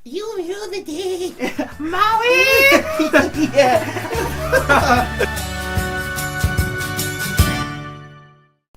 You rule the day, Maui! Yeah.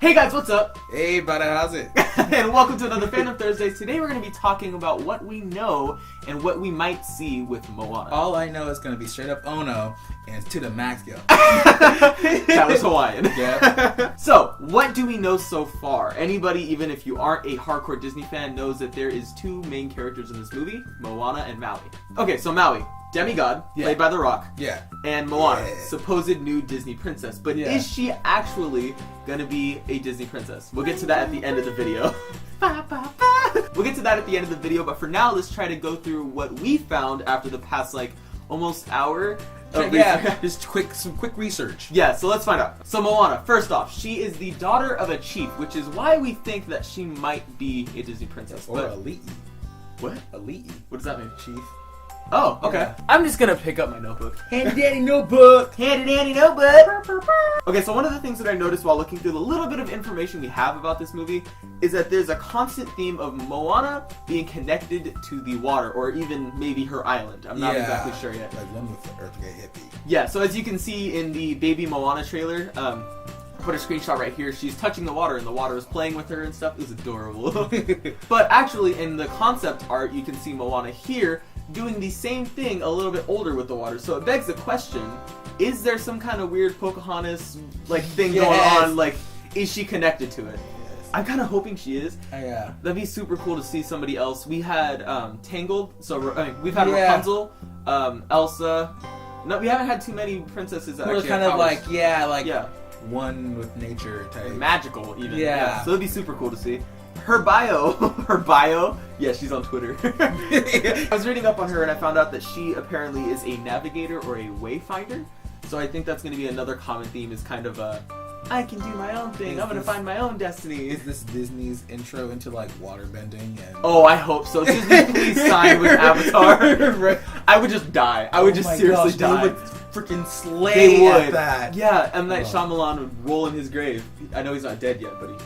Hey guys, what's up? Hey, brother, how's it? And welcome to another Fandom Thursdays. Today we're going to be talking about what we know and what we might see with Moana. All I know is going to be straight up Ono and to the max, yo. That was Hawaiian. Yeah. So, what do we know so far? Anybody, even if you aren't a hardcore Disney fan, knows that there is two main characters in this movie, Moana and Maui. Okay, so Maui, demigod, Yeah. played by The Rock. Yeah. And Moana, Yeah. supposed new Disney princess. But Yeah. is she actually gonna be a Disney princess? We'll get to that at the end of the video. We'll get to that at the end of the video, but for now, let's try to go through what we found after the past, almost hour of research. Just some quick research. Yeah, so let's find out. So Moana, first off, she is the daughter of a chief, which is why we think that she might be a Disney princess. Or But Ali'i. what? Ali'i. What does that mean? Chief. Oh, okay. Yeah. I'm just gonna pick up my notebook. Handy dandy notebook. Handy dandy notebook. Okay, so one of the things that I noticed while looking through the little bit of information we have about this movie is that there's a constant theme of Moana being connected to the water, or even maybe her island. I'm not exactly sure yet. Like one with the earthquake hippie. Yeah, so as you can see in the Baby Moana trailer, I put a screenshot right here. She's touching the water, and the water is playing with her and stuff. It was adorable. But actually, in the concept art, you can see Moana here doing the same thing a little bit older with the water. So it begs the question, is there some kind of weird Pocahontas thing going on? Is she connected to it? Yes. I'm kind of hoping she is. Yeah. That'd be super cool to see somebody else. We had Tangled, we've had Yeah. Rapunzel, Elsa. No, we haven't had too many princesses that We're actually kind have of powers. yeah. One with nature type. Magical even. Yeah. So it'd be super cool to see. Her bio, yeah, she's on Twitter. I was reading up on her and I found out that she apparently is a navigator or a wayfinder. So I think that's going to be another common theme, is kind of I can do my own thing. I'm going to find my own destiny. Is this Disney's intro into water bending and? Oh, I hope so. Disney, please sign with Avatar. Right. I would just die. I would just seriously die. They would freaking slay They would. at that. Yeah, M. Night Shyamalan would roll in his grave. I know he's not dead yet, but he...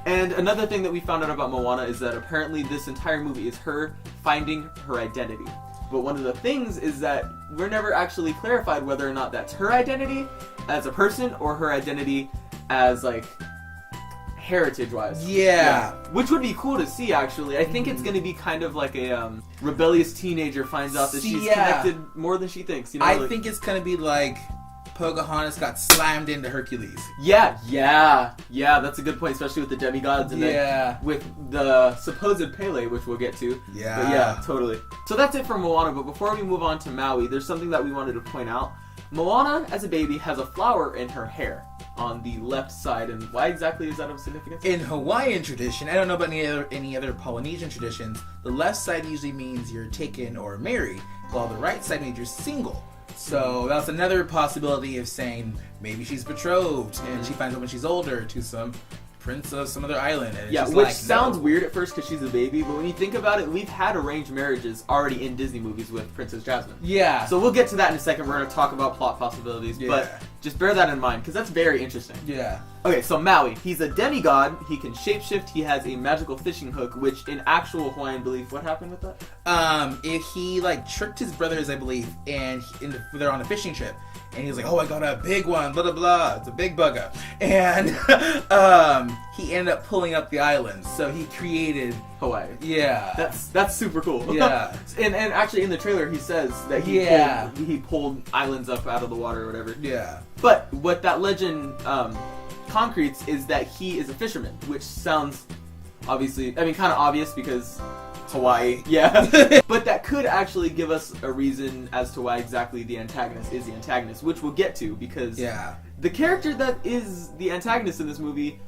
And another thing that we found out about Moana is that apparently this entire movie is her finding her identity. But one of the things is that we're never actually clarified whether or not that's her identity as a person or her identity as heritage-wise. Yeah. Which would be cool to see, actually. I think it's going to be kind of like a rebellious teenager finds out that she's connected more than she thinks. You know, I think it's gonna be like Pocahontas got slammed into Hercules. Yeah, that's a good point, especially with the demigods and then with the supposed Pele, which we'll get to. Yeah. But yeah, totally. So that's it for Moana, but before we move on to Maui, there's something that we wanted to point out. Moana, as a baby, has a flower in her hair on the left side, and why exactly is that of significance? In Hawaiian tradition, I don't know about any other Polynesian traditions, the left side usually means you're taken or married, while the right side means you're single. So that's another possibility of saying maybe she's betrothed and she finds out when she's older to some prince of some other island. And it's Which sounds weird at first because she's a baby, but when you think about it, we've had arranged marriages already in Disney movies with Princess Jasmine. Yeah. So we'll get to that in a second. We're going to talk about plot possibilities, but just bear that in mind because that's very interesting. Yeah. Okay, so Maui, he's a demigod, he can shapeshift, he has a magical fishing hook, which in actual Hawaiian belief, what happened with that? If he tricked his brothers, I believe, and they're on a fishing trip, and he's like, "Oh, I got a big one, blah blah blah, it's a big bugger," and he ended up pulling up the island, so he created Hawaii. Yeah, that's super cool. Yeah, and actually in the trailer he says that he pulled islands up out of the water or whatever. Yeah, but what that legend concretes is that he is a fisherman, which sounds kind of obvious because Hawaii, but that could actually give us a reason as to why exactly the antagonist is the antagonist, which we'll get to, because the character that is the antagonist in this movie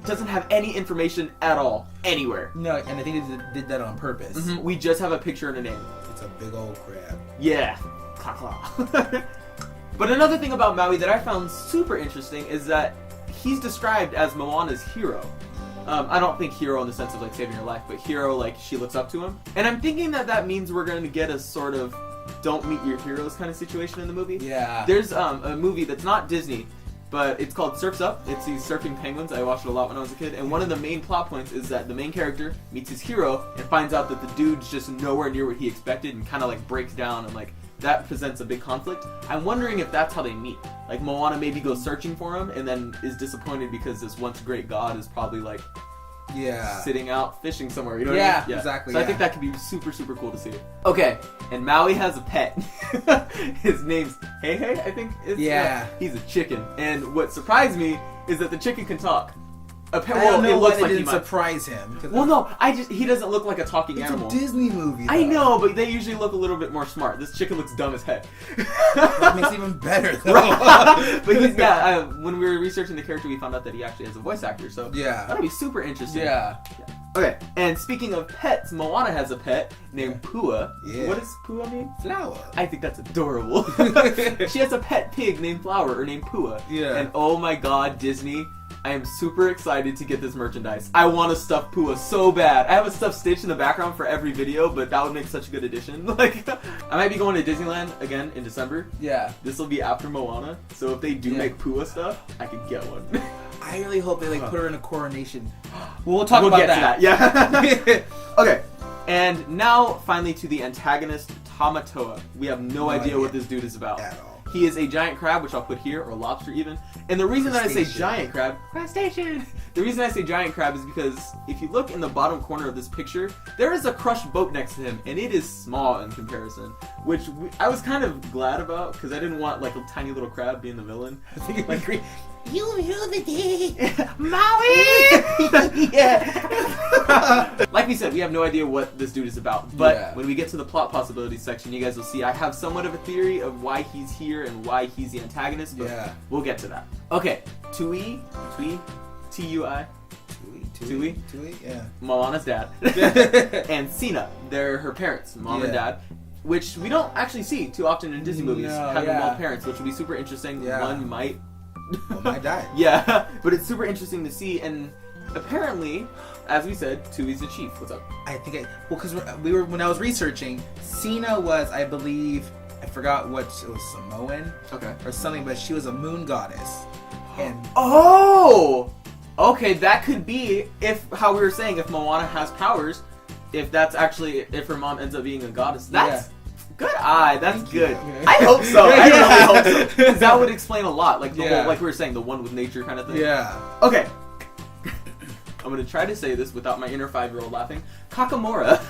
doesn't have any information at all anywhere. No, and I think they did that on purpose. Mm-hmm. We just have a picture and a name. It's a big old crab. Yeah. But another thing about Maui that I found super interesting is that he's described as Moana's hero. I don't think hero in the sense of saving her life, but hero she looks up to him. And I'm thinking that means we're going to get a sort of don't meet your heroes kind of situation in the movie. Yeah. There's a movie that's not Disney, But it's called Surf's Up. It's these surfing penguins. I watched it a lot when I was a kid. And one of the main plot points is that the main character meets his hero and finds out that the dude's just nowhere near what he expected and kind of like breaks down and like that presents a big conflict. I'm wondering if that's how they meet. Like Moana maybe goes searching for him and then is disappointed because this once great god is probably like sitting out fishing somewhere. You know what I mean? Exactly. So I think that could be super, super cool to see. Okay, and Maui has a pet. His name's Hey Hey, I think. He's a chicken. And what surprised me is that the chicken can talk. I don't know why it didn't surprise him. Well, no, he doesn't look like a talking animal. It's a Disney movie, though. I know, but they usually look a little bit more smart. This chicken looks dumb as heck. That makes it even better, though. Right. But he's when we were researching the character, we found out that he actually has a voice actor, so that'll be super interesting. Yeah. Okay, and speaking of pets, Moana has a pet named Pua. Yeah. What does Pua mean? Flower. I think that's adorable. She has a pet pig named Flower, or named Pua. Yeah. And oh my god, Disney, I am super excited to get this merchandise. I want to stuff Pua so bad. I have a stuffed Stitch in the background for every video, but that would make such a good addition. Like, I might be going to Disneyland again in December. Yeah. This will be after Moana, so if they do make Pua stuff, I could get one. I really hope they put her in a coronation. We'll talk about that. Yeah. Okay. And now, finally, to the antagonist, Tamatoa. We have no idea what this dude is about. At all. He is a giant crab, which I'll put here, or lobster even. And the reason that I say giant crab, crustacean. The reason I say giant crab is because if you look in the bottom corner of this picture, there is a crushed boat next to him, and it is small in comparison. Which I was kind of glad about, because I didn't want like a tiny little crab being the villain. I think like You rule the day. Maui! Yeah. Like we said, we have no idea what this dude is about. But when we get to the plot possibilities section, you guys will see I have somewhat of a theory of why he's here and why he's the antagonist. But we'll get to that. Okay. Tui, T-U-I. Tui? Yeah. Moana's dad. And Sina. They're her parents, mom and dad. Which we don't actually see too often in Disney movies. Having both parents, which would be super interesting. One might... One might die. Yeah, but it's super interesting to see, and apparently, as we said, Tui's the chief. What's up? Because when I was researching, Sina was, I believe, I forgot what it was, Samoan, or something, but she was a moon goddess. And okay, that could be how we were saying, if Moana has powers, if her mom ends up being a goddess. That's good eye. That's good. I hope so. I really hope so. Because that would explain a lot. Like the whole, like we were saying, the one with nature kind of thing. Yeah. Okay. I'm going to try to say this without my inner 5-year-old laughing. Kakamora.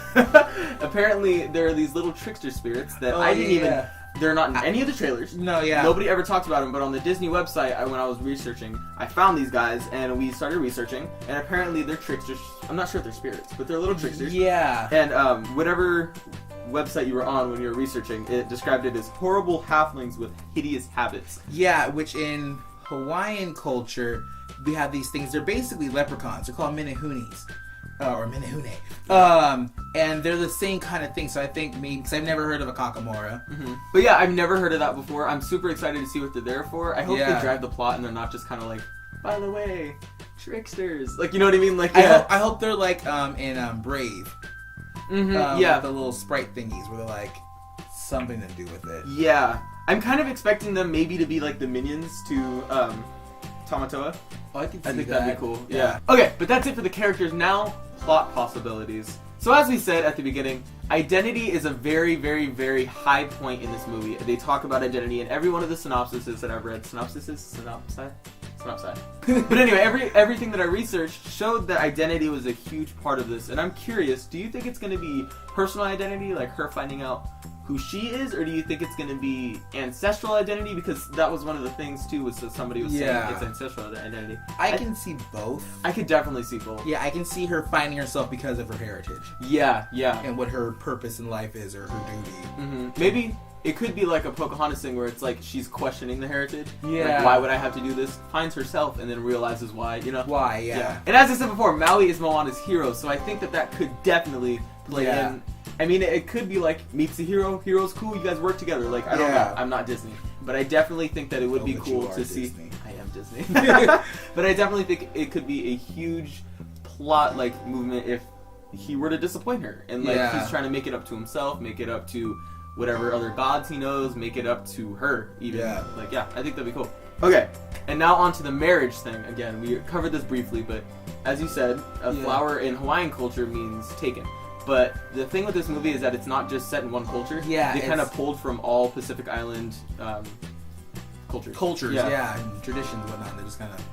Apparently, there are these little trickster spirits that I didn't even... They're not in any of the trailers. No, yeah. Nobody ever talks about them, but on the Disney website, when I was researching, I found these guys, and we started researching, and apparently they're tricksters. I'm not sure if they're spirits, but they're little tricksters. Yeah. And whatever website you were on when you were researching, it described it as horrible halflings with hideous habits. Yeah, which in Hawaiian culture, we have these things. They're basically leprechauns. They're called menehunes. Or menehune. And they're the same kind of thing, so I think maybe, because I've never heard of a kakamora. Mm-hmm. But yeah, I've never heard of that before. I'm super excited to see what they're there for. I hope they drive the plot and they're not just kind of like, by the way, tricksters. Like, you know what I mean? Like, I hope they're like in Brave. Mm-hmm. The little sprite thingies where they're like something to do with it. Yeah. I'm kind of expecting them maybe to be like the minions to Tamatoa. Oh, I think that'd be cool. Yeah. Okay, but that's it for the characters. Now, plot possibilities. So as we said at the beginning, identity is a very, very, very high point in this movie. They talk about identity in every one of the synopsises that I've read. Synopsi? But anyway, everything that I researched showed that identity was a huge part of this. And I'm curious, do you think it's going to be personal identity, like her finding out who she is, or do you think it's going to be ancestral identity? Because that was one of the things too, was that somebody was saying it's ancestral identity. I can see both. I could definitely see both. Yeah, I can see her finding herself because of her heritage. Yeah. And what her purpose in life is, or her duty. Mm-hmm. Maybe it could be like a Pocahontas thing where it's like she's questioning the heritage. Yeah. Like, why would I have to do this? Finds herself and then realizes why, you know? Why, yeah. And as I said before, Maui is Moana's hero, so I think that could definitely play in. I mean, it could be like, meets the hero, hero's cool, you guys work together. Like, I don't know, I'm not Disney. But I definitely think that it would be cool to see... Disney. I am Disney. But I definitely think it could be a huge plot, like, movement if he were to disappoint her. And, like, he's trying to make it up to himself, make it up to whatever other gods he knows, make it up to her, even. Yeah. Like, I think that'd be cool. Okay, and now on to the marriage thing. Again, we covered this briefly, but as you said, a flower in Hawaiian culture means taken. But the thing with this movie is that it's not just set in one culture. Yeah, they kind of pulled from all Pacific Island cultures. And traditions and whatnot. They just kind of...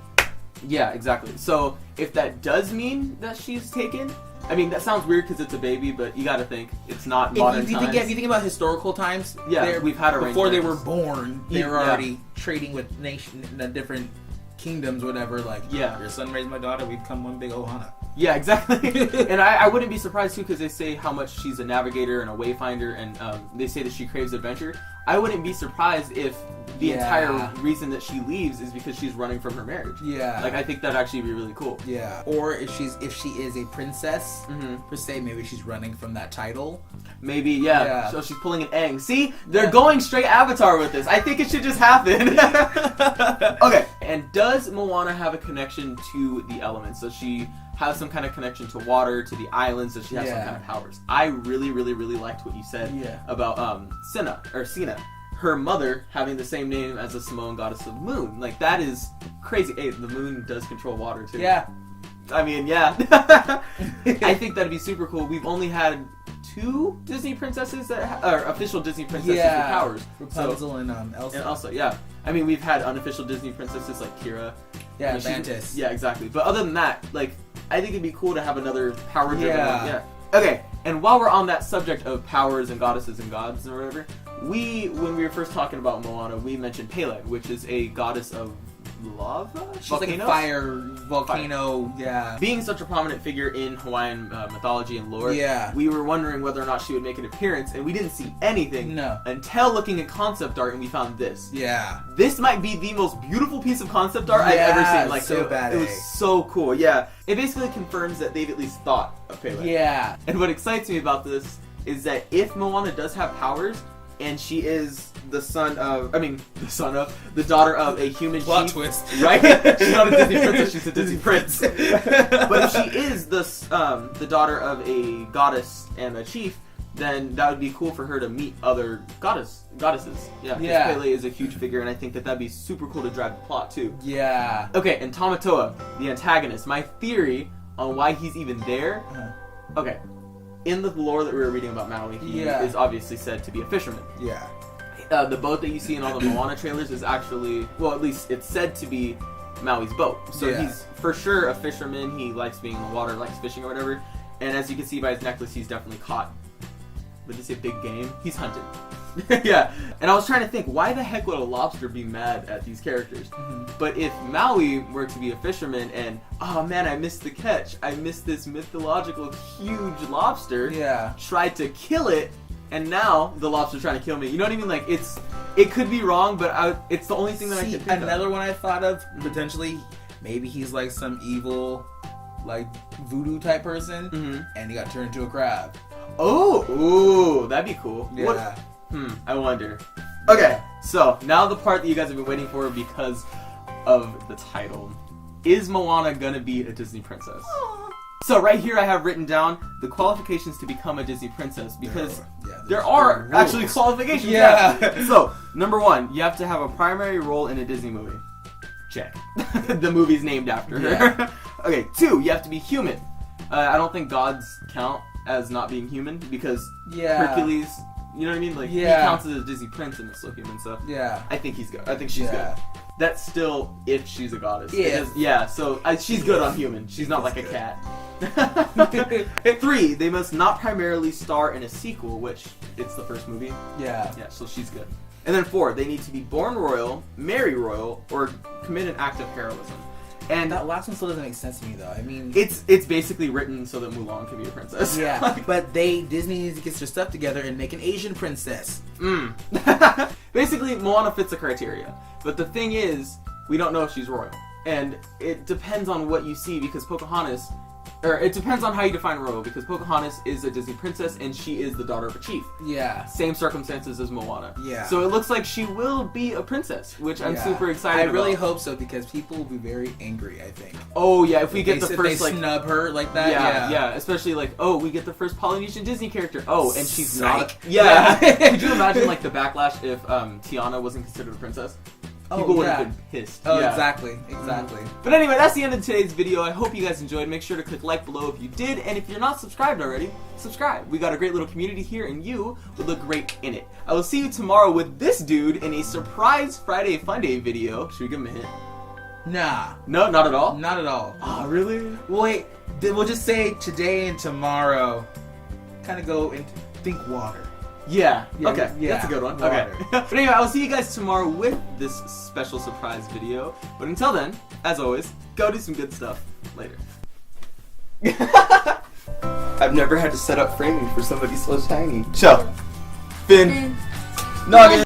Yeah, exactly. So if that does mean that she's taken, I mean, that sounds weird because it's a baby, but you got to think it's not modern times. If you think about historical times, we've had arranged before they marriages. were born, they were already trading with different kingdoms, whatever. Like, your son raised my daughter, we become one big ohana. Yeah, exactly. And I wouldn't be surprised too, because they say how much she's a navigator and a wayfinder, and they say that she craves adventure. I wouldn't be surprised if the entire reason that she leaves is because she's running from her marriage. Yeah. Like, I think that'd actually be really cool. Yeah. Or if she is a princess, per se, maybe she's running from that title. Maybe, yeah. So she's pulling an Aang. See? They're going straight Avatar with this. I think it should just happen. Okay. And does Moana have a connection to the elements? Does she have some kind of connection to water, to the islands? Does she have some kind of powers? I really, really, really liked what you said about Sina. Her mother having the same name as the Samoan goddess of moon. Like, that is crazy. Hey, the moon does control water, too. Yeah. I mean, yeah. I think that'd be super cool. We've only had 2 Disney princesses or official Disney princesses with powers. Rapunzel and Elsa. And Elsa, yeah. I mean, we've had unofficial Disney princesses like Kira. Yeah, and Mantis. Yeah, exactly. But other than that, like, I think it'd be cool to have another power-driven one. Yeah. Okay, and while we're on that subject of powers and goddesses and gods or whatever, when we were first talking about Moana, we mentioned Pele, which is a goddess of lava? She's like a fire, volcano, Being such a prominent figure in Hawaiian mythology and lore, we were wondering whether or not she would make an appearance, and we didn't see anything until looking at concept art, and we found this. Yeah. This might be the most beautiful piece of concept art I've ever seen. Like, so badass. It was so cool, It basically confirms that they've at least thought of Pele. Yeah. And what excites me about this is that if Moana does have powers, and she is the daughter of a human plot chief, twist, right? She's not a Disney princess; she's a Disney prince. But if she is the daughter of a goddess and a chief, then that would be cool for her to meet other goddesses. Yeah, because Pele is a huge figure, and I think that'd be super cool to drive the plot too. Yeah. Okay, and Tamatoa, the antagonist. My theory on why he's even there. Okay. In the lore that we were reading about Maui, he is obviously said to be a fisherman. Yeah. The boat that you see in all the Moana trailers is actually, well, at least it's said to be Maui's boat. So he's for sure a fisherman. He likes being in the water, likes fishing or whatever. And as you can see by his necklace, he's definitely caught. Would you say big game? He's hunted. Yeah. And I was trying to think, why the heck would a lobster be mad at these characters? But if Maui were to be a fisherman and, oh man, I missed the catch. I missed this mythological huge lobster. Yeah. Tried to kill it, and now the lobster's trying to kill me. You know what I mean? Like, it could be wrong, but it's the only thing that I can think of. Another one I thought of, potentially, maybe he's like some evil, like, voodoo type person, and he got turned into a crab. Oh, ooh, that'd be cool. Yeah. I wonder. Okay, so now the part that you guys have been waiting for because of the title. Is Moana gonna be a Disney princess? So right here I have written down the qualifications to become a Disney princess, because there are actually qualifications. Yeah. So, number 1, you have to have a primary role in a Disney movie. Check. The movie's named after her. Okay, 2, you have to be human. I don't think gods count as not being human, because Hercules, you know what I mean? Like, he counts as a Disney prince and is still human, so I think he's good. I think she's good. That's still if she's a goddess. So she's good on human. She's not like a cat. 3, they must not primarily star in a sequel, which it's the first movie. Yeah, so she's good. And then 4, they need to be born royal, marry royal, or commit an act of heroism. And that last one still doesn't make sense to me, though. I mean, it's basically written so that Mulan can be a princess. Yeah, but Disney needs to get their stuff together and make an Asian princess. Basically, Moana fits the criteria. But the thing is, we don't know if she's royal, and it depends on what you see, because Pocahontas. Or it depends on how you define royal, because Pocahontas is a Disney princess and she is the daughter of a chief. Yeah. Same circumstances as Moana. Yeah. So it looks like she will be a princess, which I'm super excited about. I really hope so, because people will be very angry, I think. Oh yeah, if we get the first, they snub her like that. Yeah, especially like, oh, we get the first Polynesian Disney character. Oh, and she's not. Yeah. Could you imagine like the backlash if Tiana wasn't considered a princess? people would have yeah. been pissed. Oh, Yeah. exactly. But anyway, that's the end of today's video. I hope you guys enjoyed. Make sure to click like below if you did, and if you're not subscribed already, subscribe. We got a great little community here, and you would look great in it. I will see you tomorrow with this dude in a surprise Friday Fun Day video. Should we give him a hint? Nah, No, not at all? not at all. Oh, really? Wait, we'll just say today and tomorrow. Kind of go and think water. Yeah. Yeah, Okay. yeah. That's a good one. Water. Okay. But anyway, I will see you guys tomorrow with this special surprise video. But until then, as always, go do some good stuff. Later. I've never had to set up framing for somebody so tiny. Cho. Finn. Noggin.